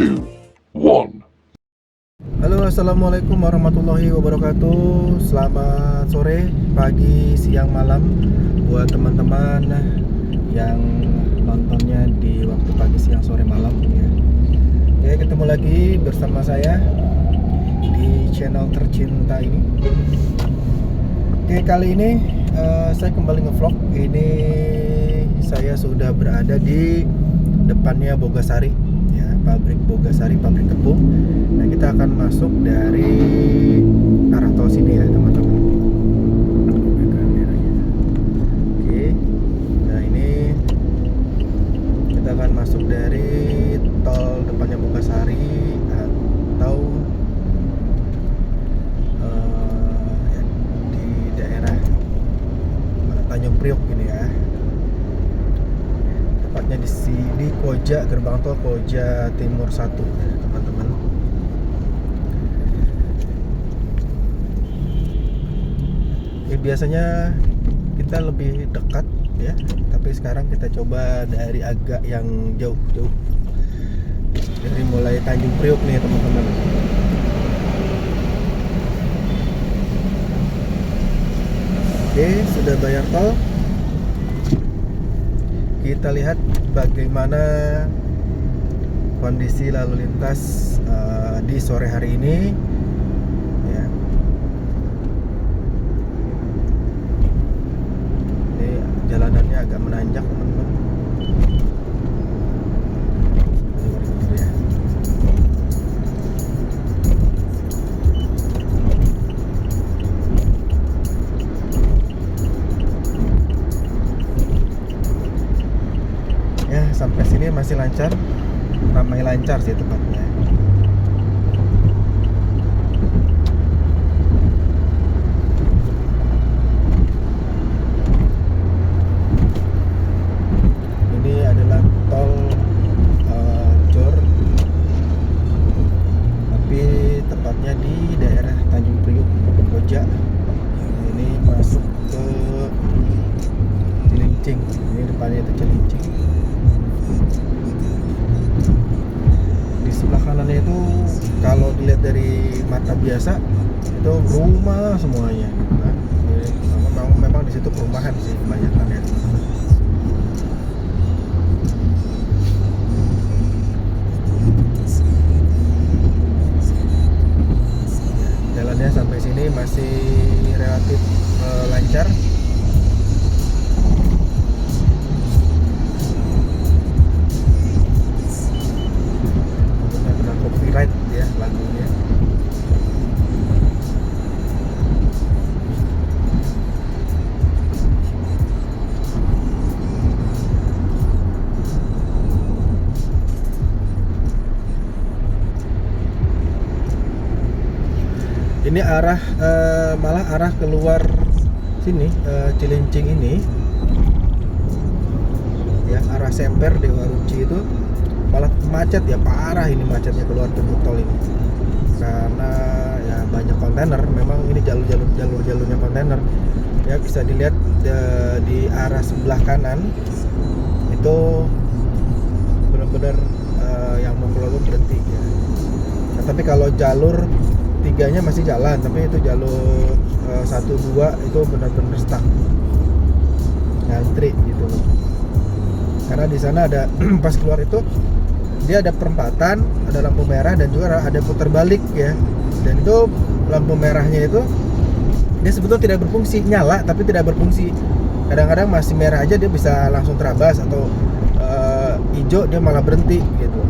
2, 1. Halo, assalamualaikum warahmatullahi wabarakatuh. Selamat sore, pagi, siang, malam buat teman-teman yang nontonnya di waktu pagi, siang, sore, malam ya. Oke, ketemu lagi bersama saya di channel tercinta ini. Oke, kali ini saya kembali ngevlog. Ini saya sudah berada di depannya Bogasari ya, pabrik Bogasari, pabrik tepung. Nah, kita akan masuk dari arah tol sini ya, teman-teman. Oke. Nah, ini kita akan masuk dari tol depannya Bogasari atau ya, di daerah Tanjung Priok ini ya. Tepatnya di sini Koja, gerbang tol Koja Timur 1 ya, teman-teman. Biasanya kita lebih dekat ya, tapi sekarang kita coba dari agak yang jauh-jauh, dari mulai Tanjung Priok nih teman-teman. Oke, sudah bayar tol. Kita lihat bagaimana kondisi lalu lintas di sore hari ini ya. Jalanannya agak menanjak, teman-teman. Ya, sampai sini masih lancar, ramai lancar sih tepatnya. Jor, tapi tepatnya di daerah Tanjung Priok, Koja. Ini masuk ke Cilincing. Ini depannya itu Cilincing. Di sebelah kanannya itu kalau dilihat dari mata biasa itu rumah semuanya gitu kan. Jadi, memang di situ perumahan sih kebanyakan ya. Jalannya sampai sini masih relatif lancar. Kena copyright ya lagunya. Ini arah malah arah keluar sini Cilincing ini ya, arah Semper Dewa Ruci itu malah macet ya, parah ini macetnya keluar pintu tol ini karena ya banyak kontainer. Memang ini jalurnya kontainer ya, bisa dilihat di arah sebelah kanan itu benar-benar yang mau keluar berhenti ya. Nah, tapi kalau jalur 3-nya masih jalan, tapi itu jalur 1-2 itu benar-benar stuck, ngantri gitu loh. Karena di sana ada pas keluar itu dia ada perempatan, ada lampu merah dan juga ada putar balik ya. Dan itu lampu merahnya itu dia sebetulnya tidak berfungsi, nyala tapi tidak berfungsi. Kadang-kadang masih merah aja dia bisa langsung terabas, atau hijau dia malah berhenti gitu.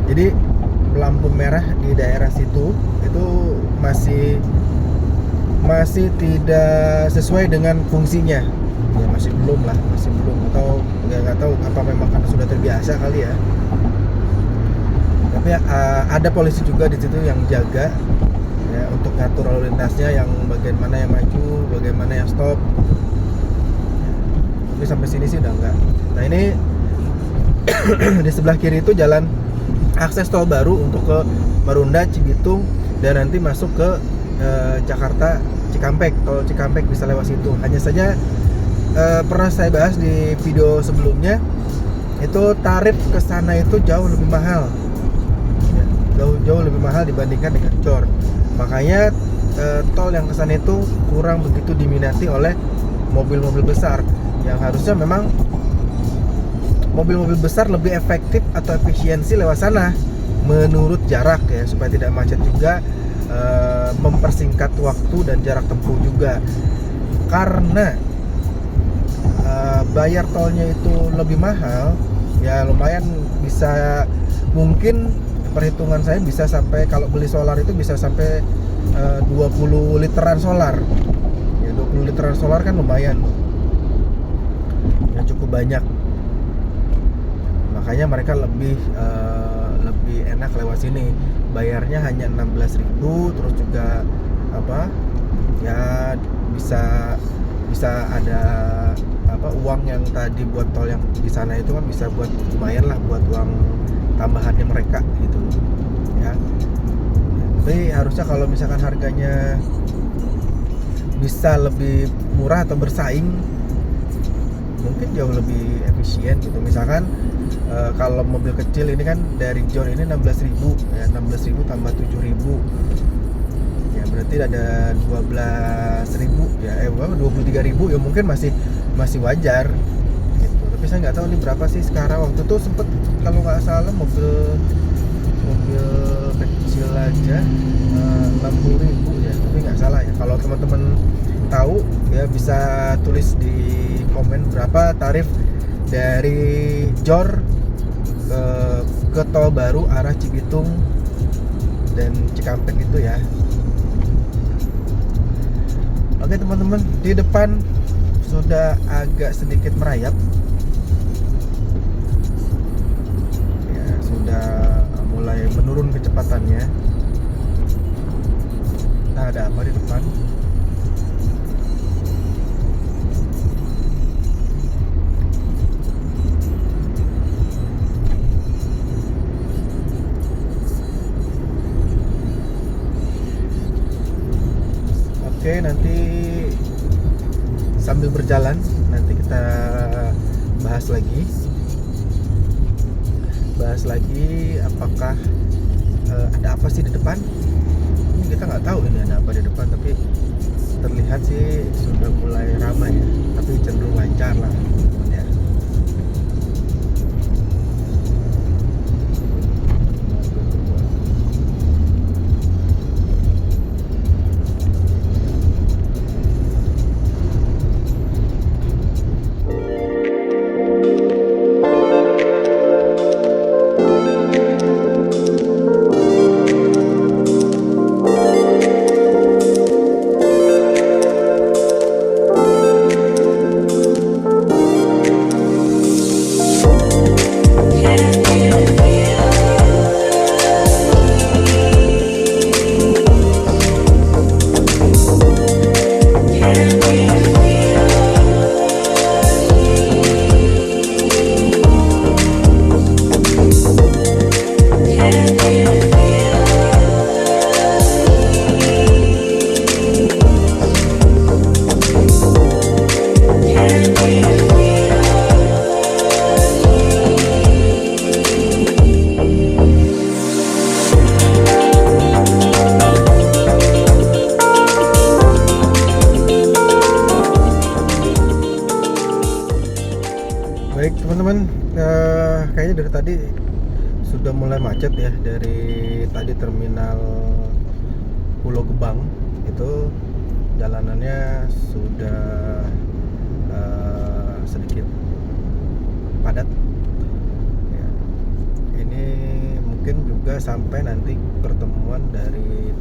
Jadi lampu merah di daerah situ itu masih tidak sesuai dengan fungsinya ya, masih belum, atau nggak tahu apa, memang karena sudah terbiasa kali ya. Tapi ada polisi juga di situ yang jaga ya, untuk ngatur lalu lintasnya, yang bagian mana yang maju, bagaimana yang stop. Tapi sampai sini sih udah enggak. Nah, ini di sebelah kiri itu jalan akses tol baru untuk ke Marunda, Cibitung, dan nanti masuk ke Jakarta Cikampek. Tol Cikampek bisa lewat situ. Hanya saja pernah saya bahas di video sebelumnya, itu tarif ke sana itu jauh lebih mahal jauh lebih mahal dibandingkan dengan Jor. Makanya tol yang kesana itu kurang begitu diminati oleh mobil-mobil besar, yang harusnya memang mobil-mobil besar lebih efektif atau efisiensi lewat sana menurut jarak ya, supaya tidak macet juga, mempersingkat waktu dan jarak tempuh juga. Karena bayar tolnya itu lebih mahal ya, lumayan bisa, mungkin perhitungan saya bisa sampai, kalau beli solar itu bisa sampai 20 literan solar ya. 20 literan solar kan lumayan ya, cukup banyak. Makanya mereka lebih enak lewat sini, bayarnya hanya 16.000, terus juga apa ya, bisa ada uang yang tadi buat tol yang di sana itu kan bisa buat lumayan lah, buat uang tambahannya mereka gitu ya. Tapi harusnya kalau misalkan harganya bisa lebih murah atau bersaing, mungkin jauh lebih efisien gitu. Misalkan kalau mobil kecil ini kan dari Jor ini 16.000 ya, 16.000 tambah 7.000 ya, berarti ada 12.000 ya, 23.000 ya, mungkin masih wajar gitu. Tapi saya nggak tahu ini berapa sih sekarang. Waktu itu sempet, kalau nggak salah mobil kecil aja 60.000 ya, tapi nggak salah ya. Kalau teman-teman tahu ya bisa tulis di komen berapa tarif dari Jor ke tol baru arah Cibitung dan Cikampek itu ya. Oke teman-teman, di depan sudah agak sedikit merayap ya, sudah mulai menurun kecepatannya. Nah, ada apa di depan? Oke, nanti sambil berjalan nanti kita bahas lagi apakah ada apa sih di depan. Ini kita nggak tahu ini ada apa di depan, tapi terlihat sih sudah mulai ramai ya, tapi cenderung lancar lah ya. Baik teman-teman, kayaknya dari tadi sudah mulai macet ya. Dari tadi terminal Pulau Gebang itu jalanannya sudah sedikit padat ya. Ini mungkin juga sampai nanti pertemuan dari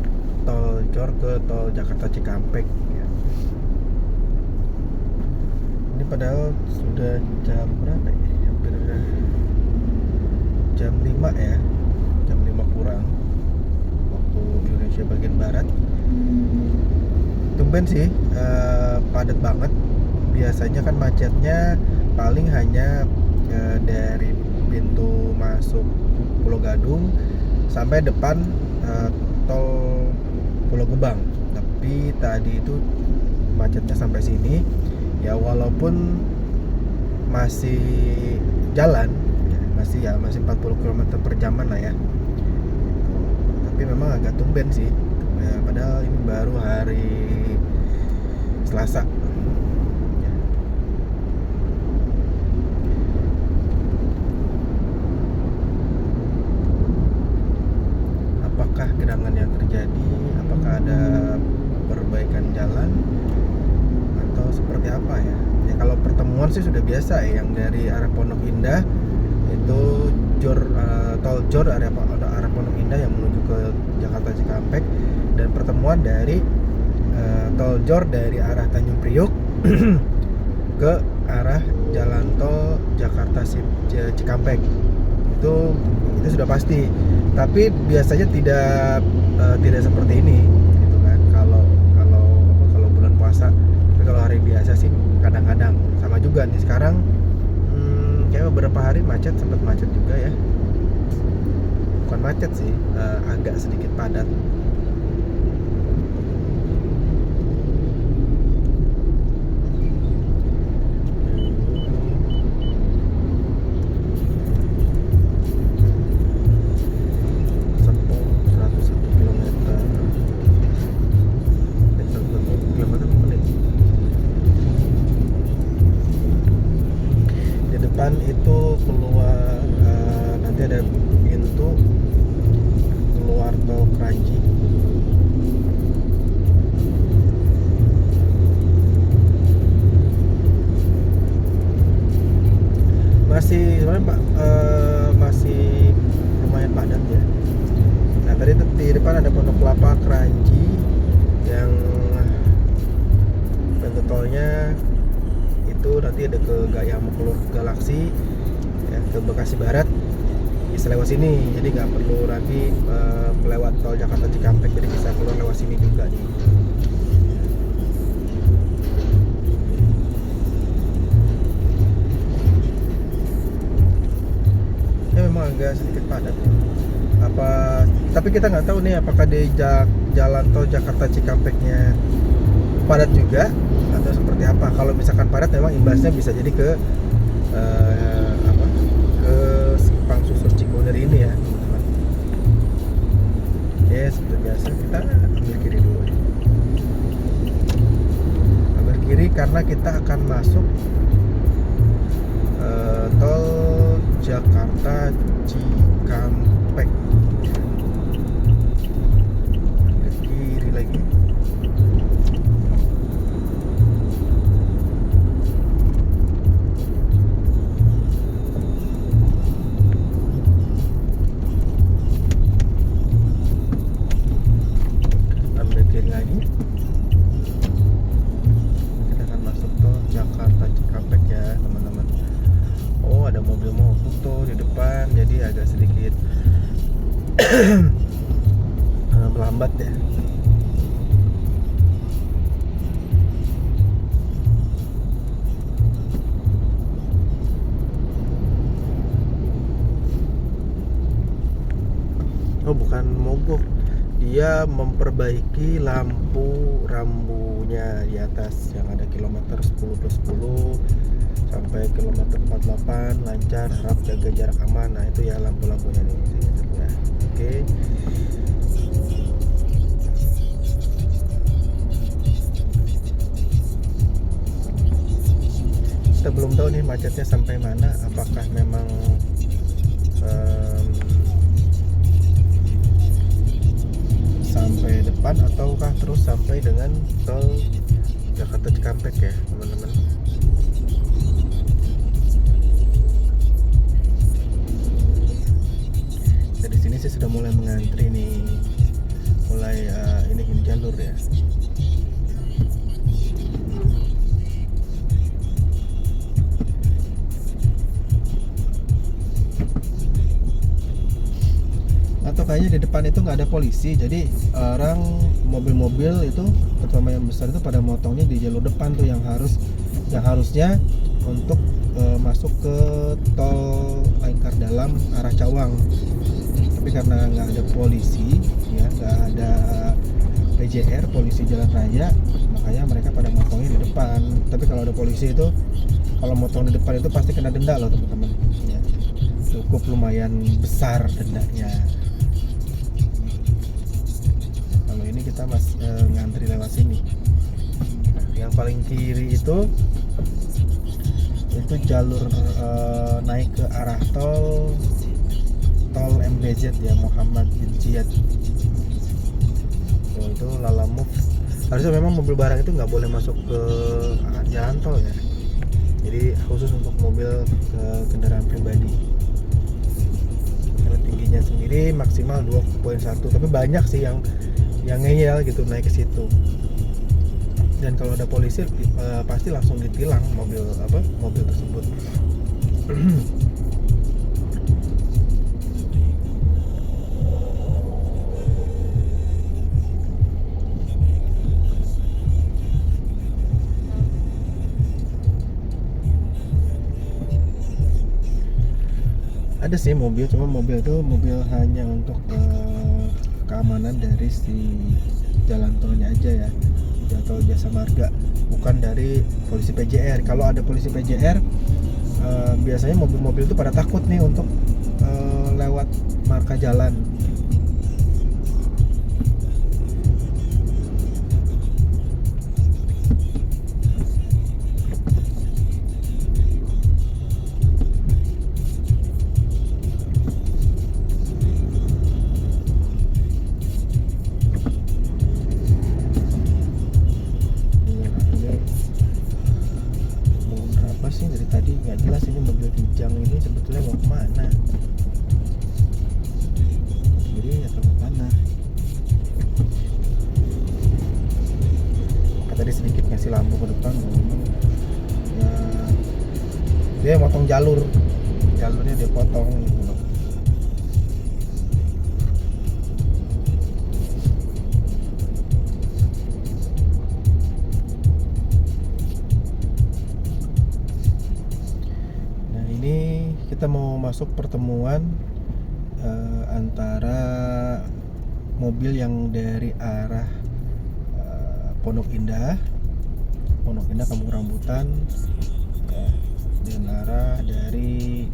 tol Jor ke tol Jakarta Cikampek ya. Ini padahal sudah jam berapa ya? Hampir jam 5 ya, jam 5 kurang waktu Indonesia bagian barat. Tumben sih padat banget. Biasanya kan macetnya paling hanya dari pintu masuk Pulau Gadung sampai depan tol Pulau Gebang. Tapi tadi itu macetnya sampai sini ya, walaupun masih jalan ya, masih 40 km per jaman lah ya. memang agak tumben sih ya, padahal ini baru hari Selasa. Apakah genangan yang terjadi, apakah ada perbaikan jalan atau seperti apa ya? Ya kalau pertemuan sih sudah biasa ya, yang dari arah Pondok Indah itu tol Jor arah Pondok Indah yang menuju ke Jakarta Cikampek, dan pertemuan dari tol Jor dari arah Tanjung Priok ke arah jalan tol Jakarta Cikampek itu sudah pasti. Tapi biasanya tidak seperti ini gitu kan, kalau bulan puasa. Tapi kalau hari biasa sih kadang-kadang sama juga nih sekarang. Kayak beberapa hari sempat macet juga ya, bukan macet sih, agak sedikit padat. Itu keluar nanti ada pintu keluar tol Kranji. Masih sebenarnya masih lumayan padat ya. Nah tadi di depan ada Pondok Kelapa Kranji yang pintu tolnya itu nanti ada ke Gayam Galaksi ya, ke Bekasi Barat bisa lewat sini, jadi nggak perlu lagi melewat tol Jakarta Cikampek, jadi bisa keluar lewat sini juga nih. Ya memang agak sedikit padat tapi kita nggak tahu nih apakah di jalan tol Jakarta Cikampeknya padat juga atau seperti apa. Kalau misalkan padat memang imbasnya bisa jadi ke ke Simpang Susun Cikunir ini ya teman-teman. Ya seperti biasa kita ambil kiri dulu ya. Ambil kiri karena kita akan masuk tol Jakarta Cikampek. Ambil kiri lagi. Agak sedikit melambat ya. Oh bukan mogok, dia memperbaiki rambunya di atas yang ada kilometer 10+10 sampai kilometer 48 lancar, harap jaga jarak aman. Nah itu ya lampu-lampunya nih ya. Oke. Kita belum tahu nih macetnya sampai mana, apakah memang sampai depan ataukah terus sampai dengan tol Jakarta Cikampek ya teman-teman. Dari sini saya sudah mulai mengantri nih, mulai ini jalur ya. Atau kayaknya di depan itu nggak ada polisi, jadi orang mobil-mobil itu terutama yang besar itu pada motongnya di jalur depan tuh, yang harusnya untuk masuk ke tol Lingkar Dalam arah Cawang. Tapi karena nggak ada polisi ya, nggak ada PJR, polisi jalan raya, makanya mereka pada motongnya di depan. Tapi kalau ada polisi itu, kalau motong di depan itu pasti kena denda loh teman-teman ya. Cukup lumayan besar dendanya. kita ngantri lewat sini. Yang paling kiri itu jalur naik ke arah tol MBZ ya, Muhammad bin Ziyad. Itu Lalamove. Harusnya memang mobil barang itu nggak boleh masuk ke jalan tol ya. Jadi khusus untuk mobil kendaraan pribadi. Karena tingginya sendiri maksimal 2,1, tapi banyak sih yang ngeyel gitu naik ke situ. Dan kalau ada polisi pasti langsung ditilang mobil tersebut. Ada sih mobil, cuma mobil itu hanya untuk keamanan dari si jalan tolnya aja ya, Tol Jasa Marga, bukan dari polisi PJR. Kalau ada polisi PJR, biasanya mobil-mobil itu pada takut nih untuk lewat marka jalan. Dari tadi nggak jelas ini mobil Kijang ini sebetulnya mau kemana, kiri atau kemana. Tadi sedikit ngasih lampu ke depan, ya dia motong jalurnya dia potong gitu loh. Kita mau masuk pertemuan antara mobil yang dari arah Pondok Indah Kampung Rambutan ya, dan arah dari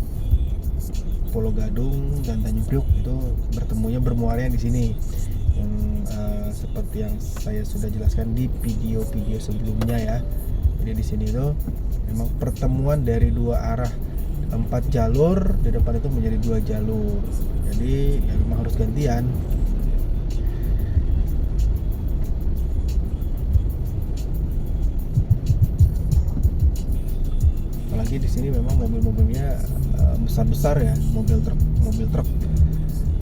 Pulau Gadung dan Tanjung Priuk, itu bermuaranya di sini. Yang seperti yang saya sudah jelaskan di video-video sebelumnya ya. Jadi di sini tuh memang pertemuan dari dua arah. 4 jalur, di depan itu menjadi 2 jalur. Jadi ya memang harus gantian. Apalagi di sini memang mobil-mobilnya besar-besar ya, mobil truk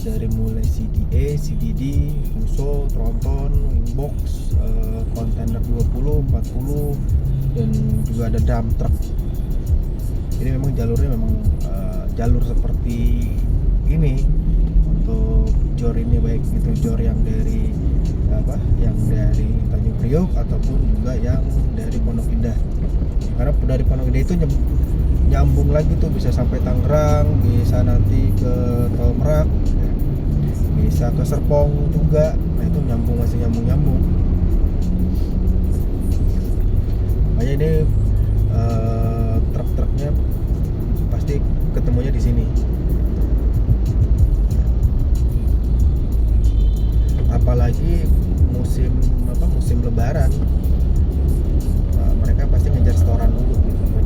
dari mulai CDA, CDD, Fuso, Tronton, Wingbox, kontainer 20, 40 dan juga ada dump truck. Jadi memang jalurnya jalur seperti ini untuk jor ini, baik itu jor yang dari Tanjung Priok ataupun juga yang dari Pondok Indah. Karena dari Pondok Indah itu nyambung lagi tuh, bisa sampai Tangerang, bisa nanti ke Tol Merak, ya. Bisa ke Serpong juga. Nah itu masih nyambung. Makanya ini truk-truknya pasti ketemunya di sini. Apalagi musim Lebaran, mereka pasti ngejar setoran dulu,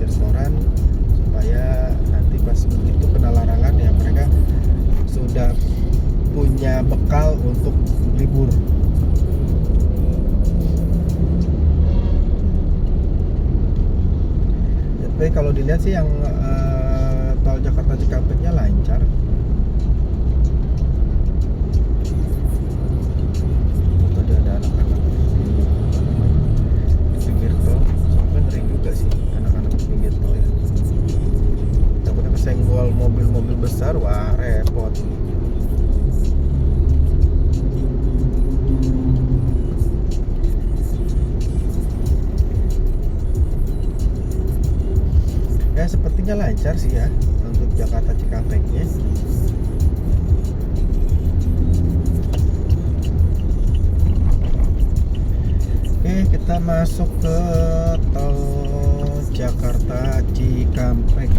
supaya nanti pas begitu kena larangan ya mereka sudah punya bekal untuk libur. Tapi kalau dilihat sih yang tol Jakarta Cikampeknya lancar. Tadi ada anak-anak di pinggir tol, soalnya ngeri juga sih anak-anak di pinggir tol ya. Takutnya kesenggol mobil-mobil besar, wah repot. Ya sepertinya lancar sih ya untuk Jakarta Cikampeknya. Oke, kita masuk ke tol Jakarta Cikampek.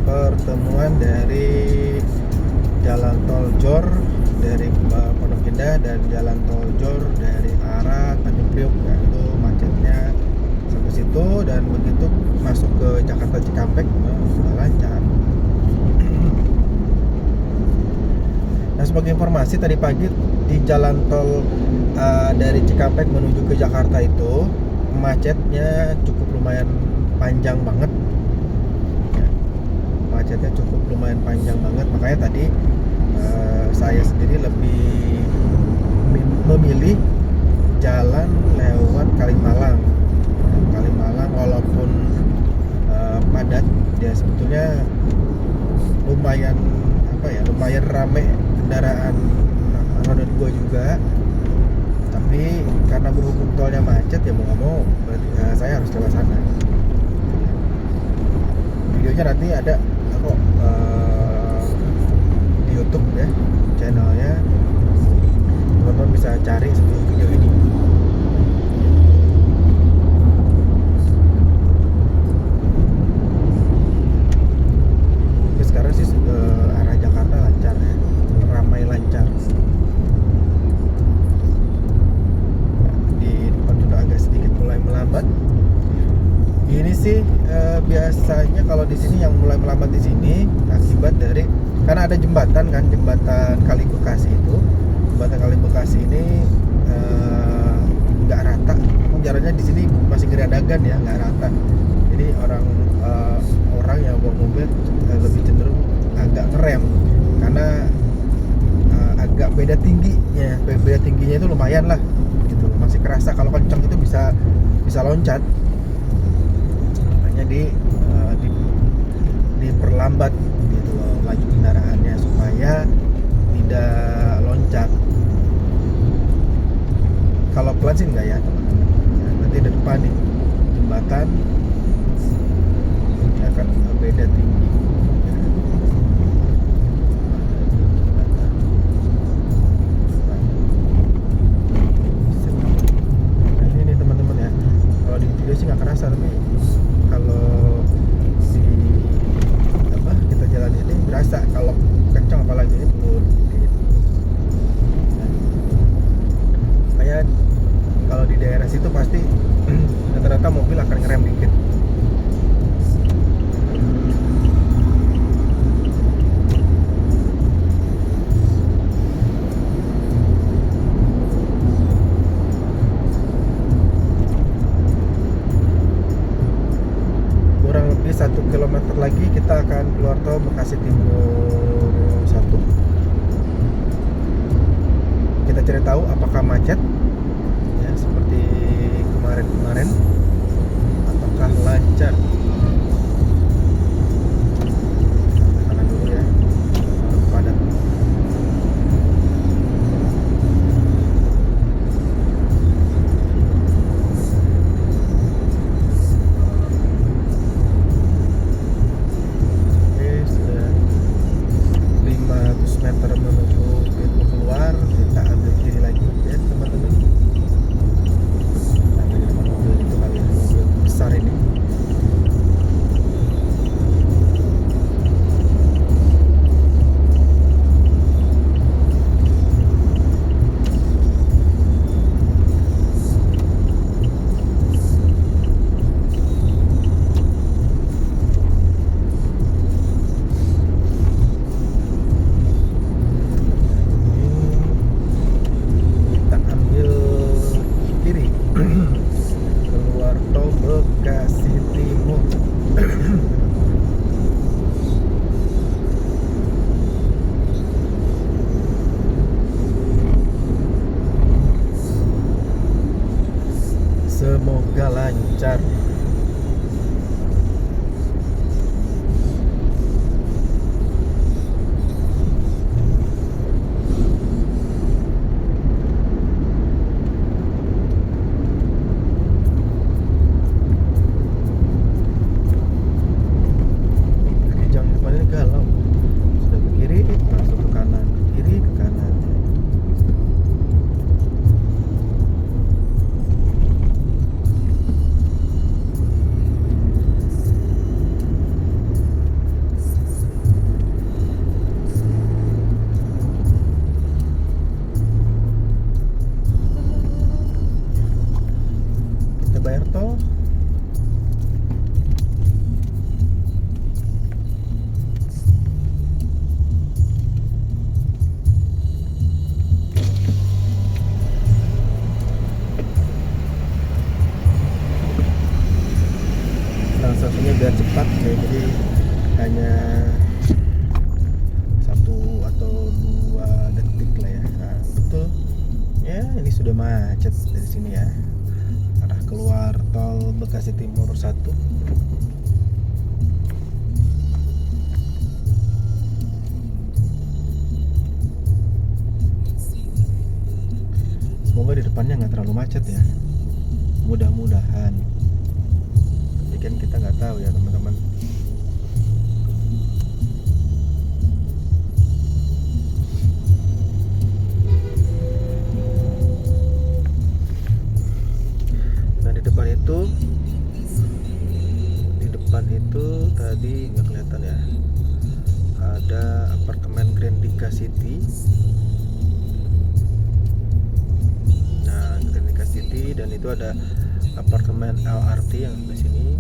pertemuan dari jalan tol Jor dari Pondok Indah dan jalan tol Jor dari arah Tanjung Priok ya, itu macetnya sampai situ, dan begitu masuk ke Jakarta Cikampek sudah lancar. Nah, sebagai informasi tadi pagi di jalan tol dari Cikampek menuju ke Jakarta itu macetnya cukup lumayan panjang banget ya. Macetnya cukup lumayan panjang banget, makanya tadi saya sendiri lebih memilih jalan lewat Kalimalang. Kalimalang walaupun padat, ya sebetulnya lumayan lumayan rame kendaraan roda 2 juga, tapi karena berhubung tolnya macet ya mau nggak mau berarti saya harus lewat sana. Videonya nanti ada kok di YouTube ya, channelnya teman-teman bisa cari sebelum video ini. Oke, sekarang sih arah Jakarta lancar ya, ramai lancar. Di depan sudah agak sedikit mulai melambat. Ini sih biasanya kalau di sini yang mulai melambat di sini akibat dari karena ada jembatan kan, jembatan Kali Bekasi itu. Jembatan Kali Bekasi ini nggak rata. Jalannya di sini masih geradagan ya, nggak rata. Jadi orang yang bawa mobil lebih cenderung agak ngerem karena agak beda tingginya itu lumayan lah gitu, masih kerasa. Kalau kencang itu bisa loncat, makanya diperlambat gitu loh laju kendaraannya supaya tidak loncat. Kalau pelan sih enggak ya teman-teman. Nanti di depan nih jembatan ini akan beda tinggi. Sih nggak kerasa, tapi kalau kita jalan ini berasa kalau kencang, apalagi ini turun dikit. Kayak kalau di daerah situ pasti rata-rata mobil akan ngerem dikit. Kurang lebih 1 kilometer lagi kita akan keluar tol Bekasi Timur 1. Kita cari tahu apakah macet ya seperti kemarin ataukah lancar. Kanan dulu ya, padat. Meter menuju pintu keluar, kita ambil kiri lagi ya teman-teman. Ada di depan mobil itu kali ya, mobil besar ini. Bekasi Timur 1. Semoga di depannya nggak terlalu macet ya, mudah-mudahan. Tapi kan kita nggak tahu ya teman-teman. Nah di depan itu tadi nggak kelihatan ya, ada apartemen Grandika City. Nah Grandika City, dan itu ada apartemen LRT yang di sini.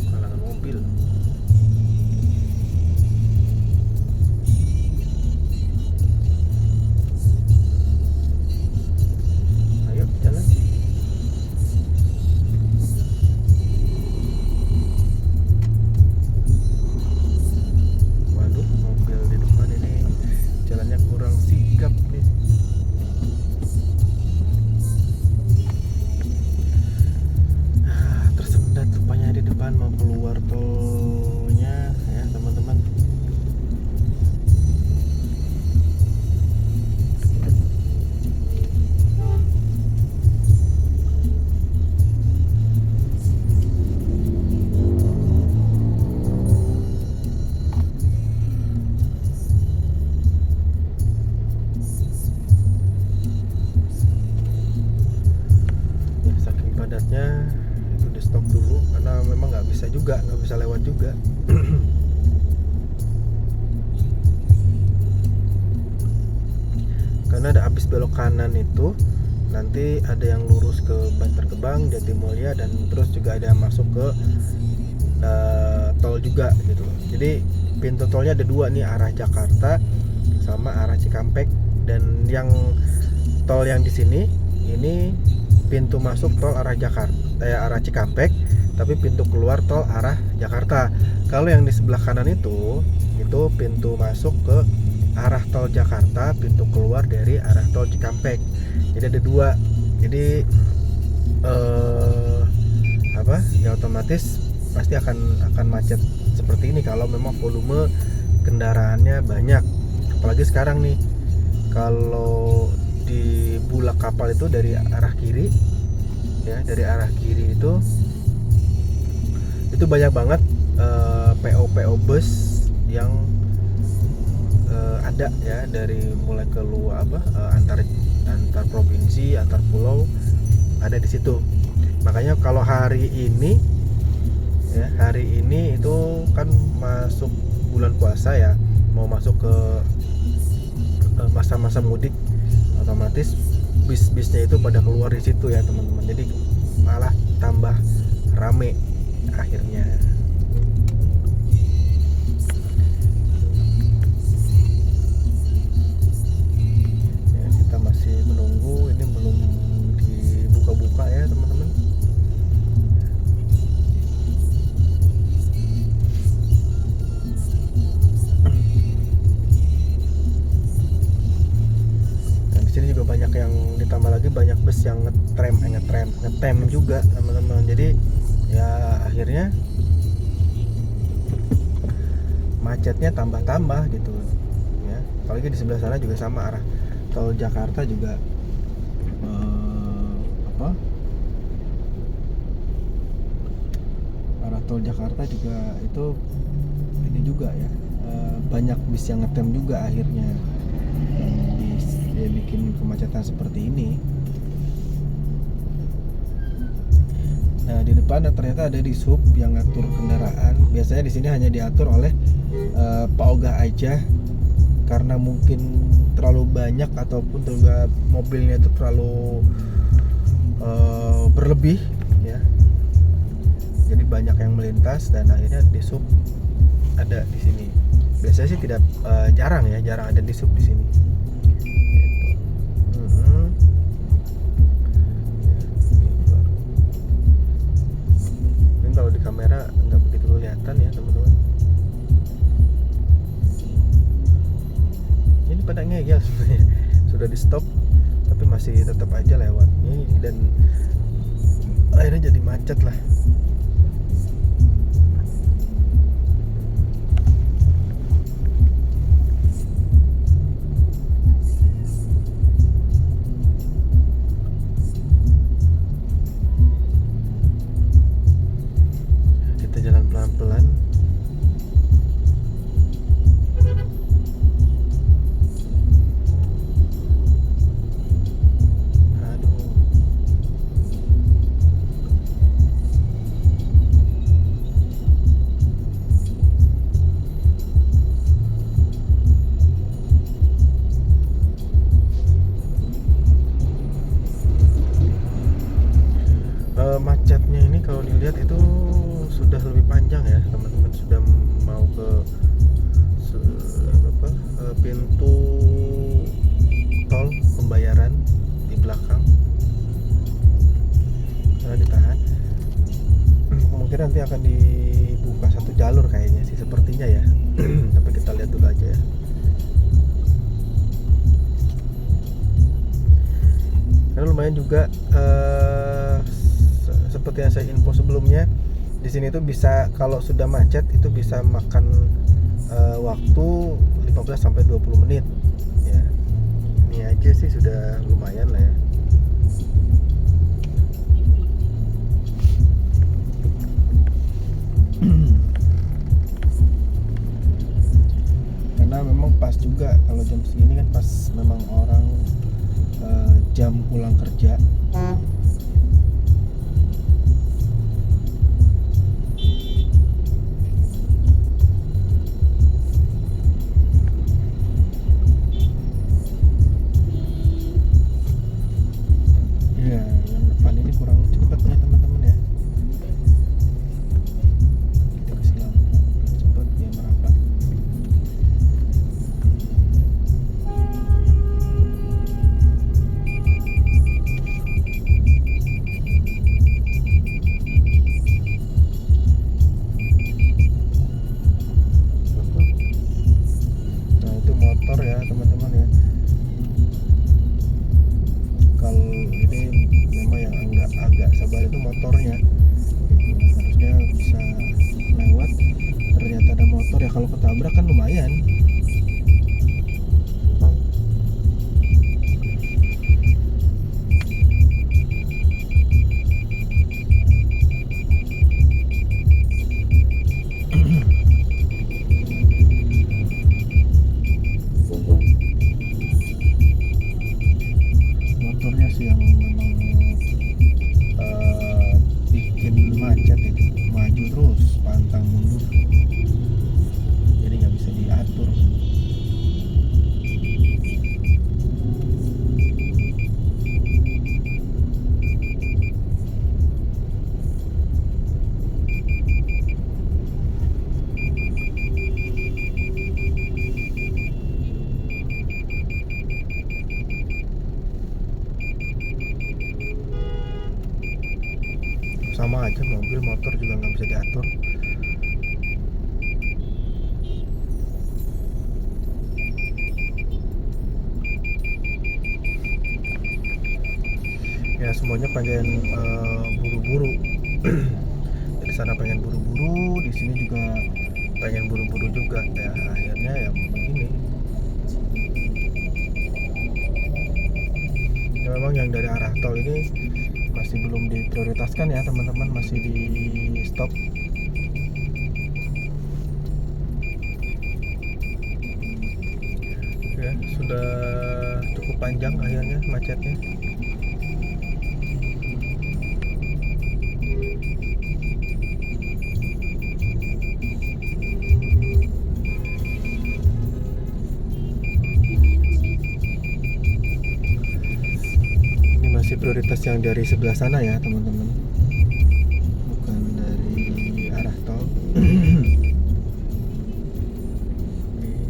Kalangan mobil. Ayo jalan. Waduh, mobil di depan ini jalannya kurang sigap nih. Tersendat rupanya di depan mau keluar tolnya ya teman-teman. Ya, saking padatnya itu di stop dulu karena memang nggak bisa lewat juga. Karena ada habis belok kanan itu nanti ada yang lurus ke Bantar Gebang, Jatimulya, dan terus juga ada yang masuk ke tol juga gitu loh. Jadi pintu tolnya ada dua nih, arah Jakarta sama arah Cikampek. Dan yang tol yang di sini ini pintu masuk tol arah Jakarta, arah Cikampek, tapi pintu keluar tol arah Jakarta. Kalau yang di sebelah kanan itu pintu masuk ke arah tol Jakarta, pintu keluar dari arah tol Cikampek. Jadi ada dua. Jadi ya otomatis pasti akan macet seperti ini kalau memang volume kendaraannya banyak. Apalagi sekarang nih, kalau di bulak kapal itu dari arah kiri ya, dari arah kiri itu banyak banget PO bus yang ada ya, dari mulai keluar antar provinsi, antar pulau ada di situ. Makanya kalau hari ini itu kan masuk bulan puasa ya, mau masuk ke masa-masa mudik, otomatis bis-bisnya itu pada keluar di situ ya teman-teman. Jadi malah tambah rame akhirnya. Ya, kita masih menunggu, ini belum dibuka-buka ya teman-teman. Sini juga banyak yang ditambah lagi, banyak bus yang ngetem juga teman-teman. Jadi ya akhirnya macetnya tambah gitu ya. Apalagi di sebelah sana juga sama, arah tol Jakarta juga arah tol Jakarta juga itu ini juga ya, banyak bis yang ngetem juga akhirnya. Dia bikin kemacetan seperti ini. Nah di depan ternyata ada di sub yang ngatur kendaraan. Biasanya di sini hanya diatur oleh Pak Ogah aja, karena mungkin terlalu banyak ataupun juga mobilnya itu terlalu berlebih ya. Jadi banyak yang melintas dan akhirnya di sub ada di sini. Biasanya sih tidak jarang ada di sub di sini. Kalau di kamera nggak begitu kelihatan ya teman-teman. Ini pada ngeyel sebenarnya, sudah di stop tapi masih tetap aja lewat. Dan akhirnya jadi macet lah. Kita jalan pelan-pelan. Macetnya ini kalau dilihat itu sudah lebih panjang ya teman-teman, sudah mau ke pintu tol pembayaran di belakang karena ditahan. Mungkin nanti akan dibuka satu jalur kayaknya sih, sepertinya ya. Tapi kita lihat dulu aja ya. Karena lumayan juga seperti yang saya info sebelumnya, di sini tuh bisa kalau sudah macet itu bisa makan waktu 15 sampai 20 menit. Ya. Ini aja sih sudah lumayan lah ya. Karena memang pas juga kalau jam segini kan pas memang orang jam pulang kerja. Ya, yang depan ini kurang cepat ya teman-teman ya. Kita kasih lampu cepat dia merapat. Nah itu motor ya teman-teman ya. Kalau ini memang yang agak sabar itu motornya, harusnya bisa lewat. Ternyata ada motor ya, kalau ketabrak kan lumayan. Motornya sih yang memang bikin macet itu, maju terus pantang mundur, jadi nggak bisa diatur. Sama aja, mobil motor juga nggak bisa diatur. Ya semuanya pengen buru-buru. Dari sana pengen buru-buru, di sini juga pengen buru-buru juga. Ya akhirnya ya begini. Ya memang yang dari arah tol ini masih belum diprioritaskan ya teman-teman, masih di stop. Ya sudah cukup panjang akhirnya macetnya. Ini masih prioritas yang dari sebelah sana ya teman-teman, bukan dari arah tol.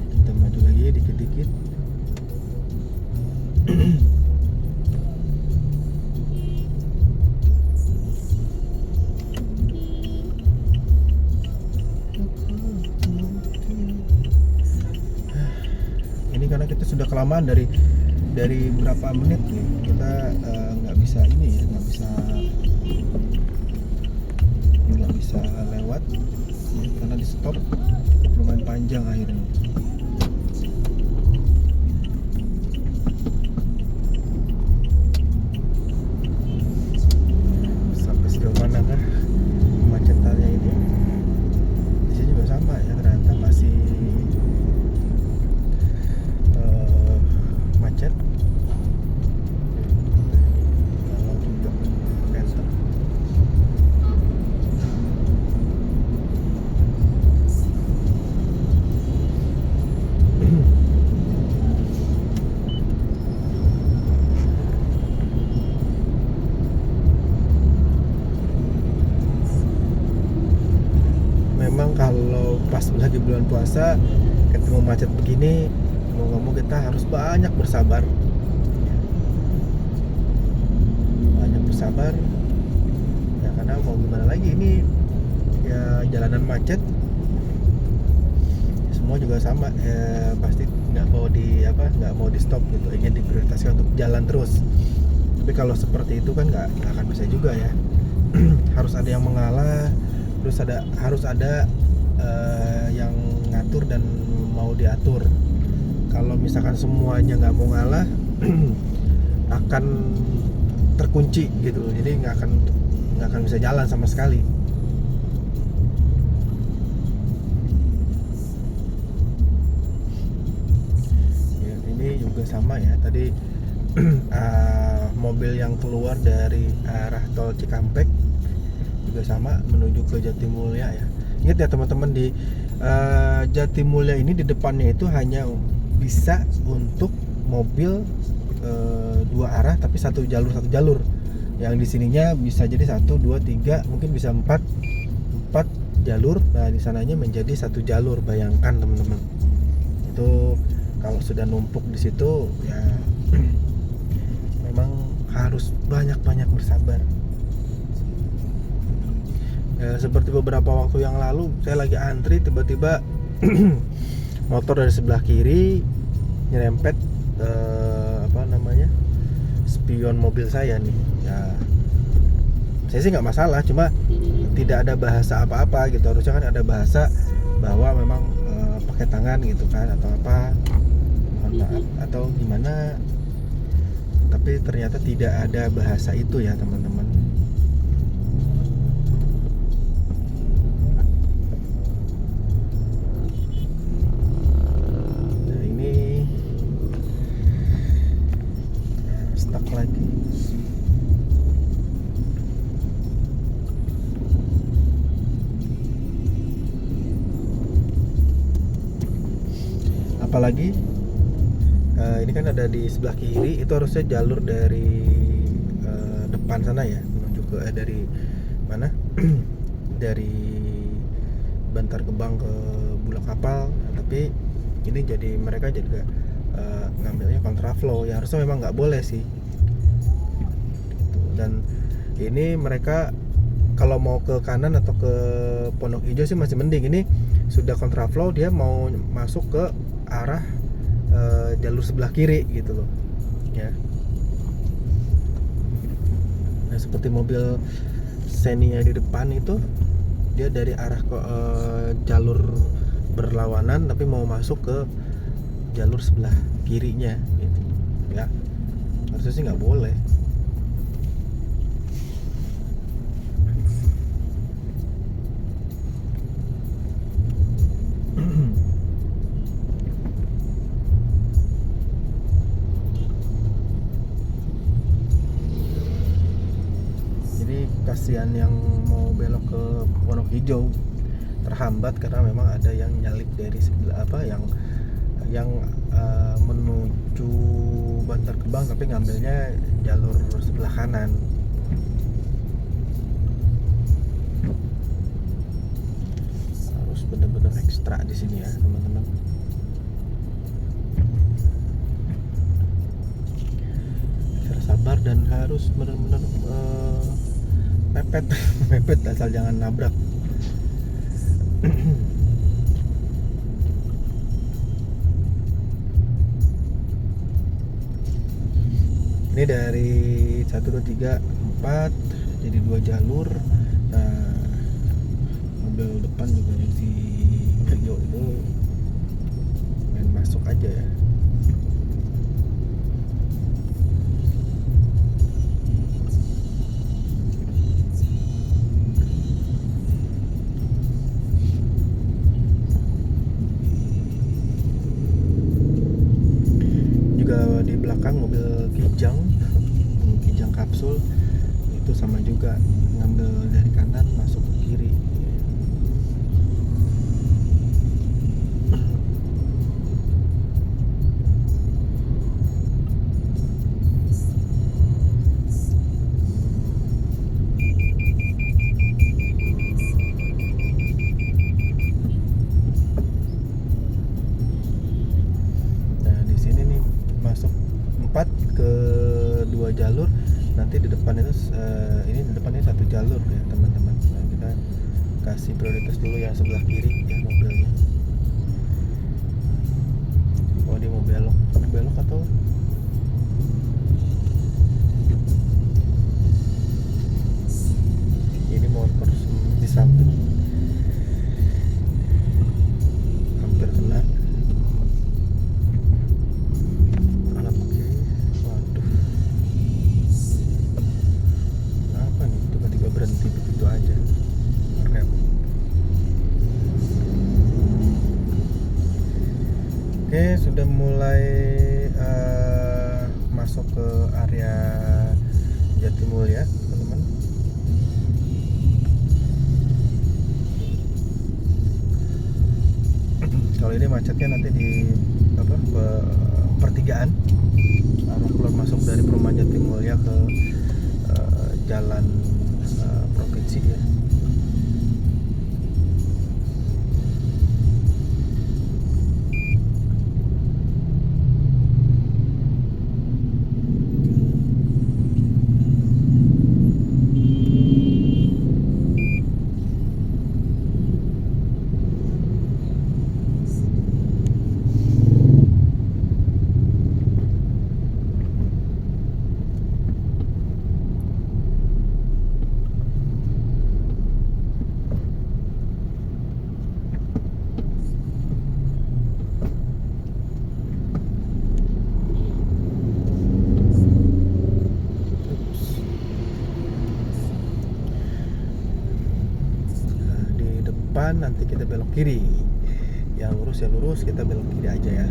Kita maju lagi dikit-dikit. Ini karena kita sudah kelamaan dari berapa menit nih, kita nggak bisa ini ya, nggak bisa bisa lewat ya, karena di stop lumayan panjang akhirnya. Sampai sejauh mana kah kemacetannya ini? Di sini juga sama ya, ternyata masih macet. Kalau juga cancel. Memang kalau pas lagi bulan puasa ketemu macet begini, mau nggak mau kita harus banyak bersabar ya, karena mau gimana lagi, ini ya jalanan macet, semua juga sama ya, pasti nggak mau di stop gitu, ingin diprioritaskan untuk jalan terus. Tapi kalau seperti itu kan nggak akan bisa juga ya. Harus ada yang mengalah, harus ada yang ngatur dan mau diatur. Kalau misalkan semuanya nggak mau ngalah akan terkunci gitu, jadi nggak akan bisa jalan sama sekali. Ya, ini juga sama ya, tadi mobil yang keluar dari arah tol Cikampek juga sama menuju ke Jatimulya ya. Ingat ya teman-teman, di Jatimulya ini di depannya itu hanya bisa untuk mobil dua arah tapi satu jalur. Yang di sininya bisa jadi 1, 2, 3, mungkin bisa 4 jalur. Nah di sananya menjadi satu jalur. Bayangkan teman-teman, itu kalau sudah numpuk di situ ya memang harus banyak bersabar. Seperti beberapa waktu yang lalu saya lagi antri, tiba-tiba motor dari sebelah kiri nyerempet spion mobil saya nih ya. Saya sih nggak masalah, cuma tidak ada bahasa apa-apa gitu. Harusnya kan ada bahasa bahwa memang pakai tangan gitu kan, atau apa, mohon maaf atau gimana. Tapi ternyata tidak ada bahasa itu ya teman-teman. Lagi apalagi ini kan ada di sebelah kiri, itu harusnya jalur dari depan sana ya, menuju ke dari mana dari Bantar Gebang ke Bulak Kapal. Tapi ini jadi mereka juga ngambilnya kontraflow ya, harusnya memang nggak boleh sih. Dan ini mereka kalau mau ke kanan atau ke Pondok Hijau sih masih mending. Ini sudah kontraflow, dia mau masuk ke arah jalur sebelah kiri gitu loh ya. Nah seperti mobil Xenia di depan itu, dia dari arah ke jalur berlawanan tapi mau masuk ke jalur sebelah kirinya gitu ya. Harusnya sih nggak boleh. Kasihan yang mau belok ke Pondok Hijau terhambat karena memang ada yang nyalip dari sebelah yang menuju Bantar Gebang tapi ngambilnya jalur sebelah kanan. Harus benar-benar ekstra di sini ya teman-teman. Harus sabar dan harus benar-benar mepet asal jangan nabrak. Ini dari 1, 2, 3, 4 jadi 2 jalur. Nah mobil depan juga si Rio itu main masuk aja ya. Juga di belakang mobil Kijang Kapsul itu sama juga, ngambil dari kanan masuk ke kiri. Nah di sini nih masuk 4 ke 2 jalur, nanti di depan itu ini di depannya 1 jalur ya teman-teman. Nah, kita kasih prioritas dulu yang sebelah kiri ya mobilnya. Oh dia mau belok atau ini motor di samping hampir kena. Oke, waduh, apa nih tiba-tiba berhenti begitu aja rem. Oke, sudah mulai masuk ke area Jatimulya teman-teman. Kalau ini macetnya nanti di pertigaan arah keluar masuk dari perumahan Jatimulya ke jalan provinsi ya. Nanti kita belok kiri, yang lurus ya lurus, kita belok kiri aja ya.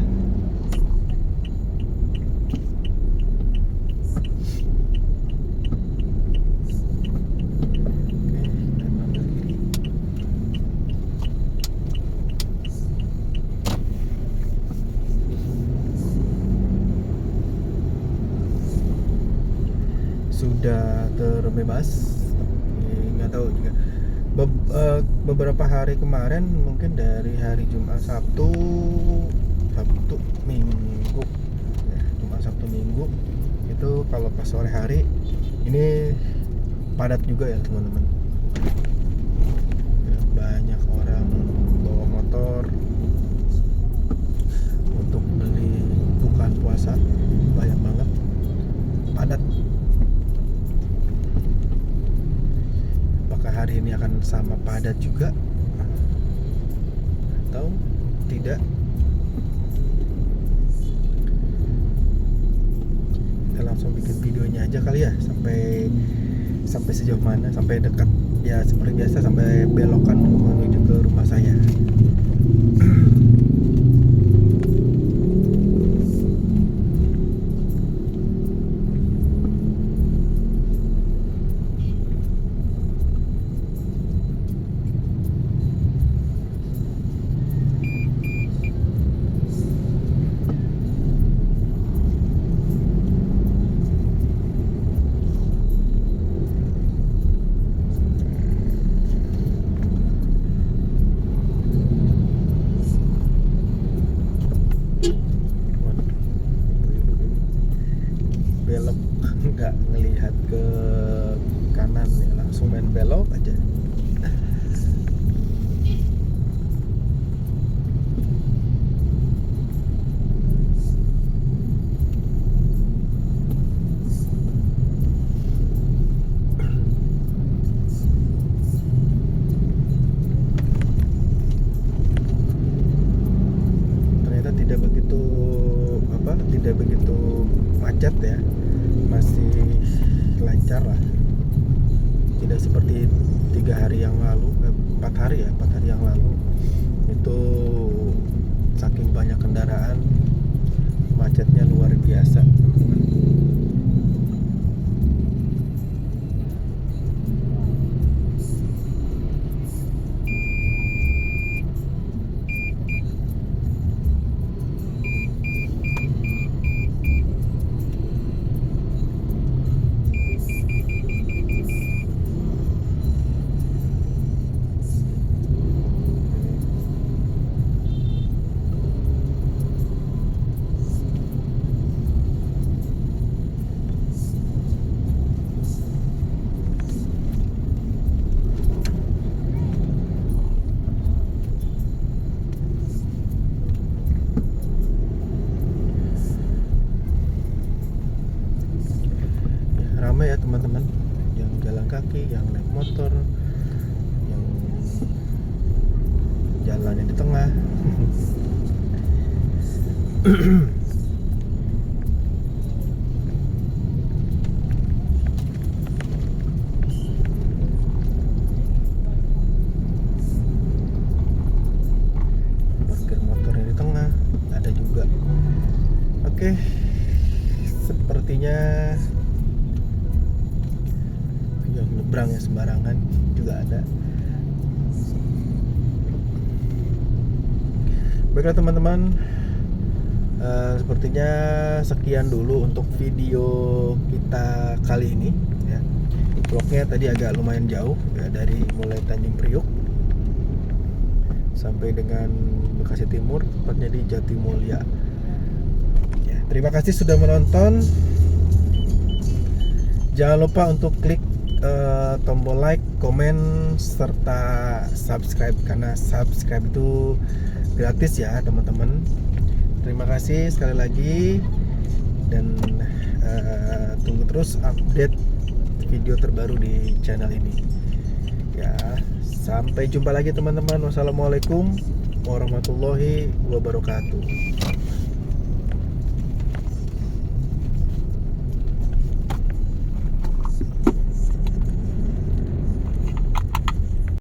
Sudah terbebas, nggak tahu juga. Beberapa hari kemarin, mungkin dari hari Jumat, Sabtu, Minggu ya, Jumat, Sabtu, Minggu itu kalau pas sore hari ini padat juga ya teman-teman ya, banyak orang bawa motor untuk beli bukaan puasa, banyak banget, padat. Apakah hari ini akan sama padat juga atau tidak? Kita langsung bikin videonya aja kali ya, sampai sejauh mana, sampai dekat ya, seperti biasa sampai belokan menuju ke rumah saya. Belok nggak ngelihat ke kanan ya, langsung main belok aja. begitu macet ya, masih lancar lah, tidak seperti 4 hari yang lalu itu saking banyak kendaraan, macetnya luar biasa. Ramai ya teman-teman, yang jalan kaki, yang naik motor, yang jalannya di tengah. Parkir motornya di tengah ada juga. Oke, sepertinya yang nyebrang ya sembarangan juga ada. Baiklah teman-teman, sepertinya sekian dulu untuk video kita kali ini ya. Vlognya tadi agak lumayan jauh ya, dari mulai Tanjung Priuk sampai dengan Bekasi Timur, tepatnya di Jatimulya ya. Terima kasih sudah menonton. Jangan lupa untuk klik tombol like, komen, serta subscribe, karena subscribe itu gratis ya teman-teman. Terima kasih sekali lagi, dan tunggu terus update video terbaru di channel ini ya. Sampai jumpa lagi teman-teman. Wassalamualaikum warahmatullahi wabarakatuh.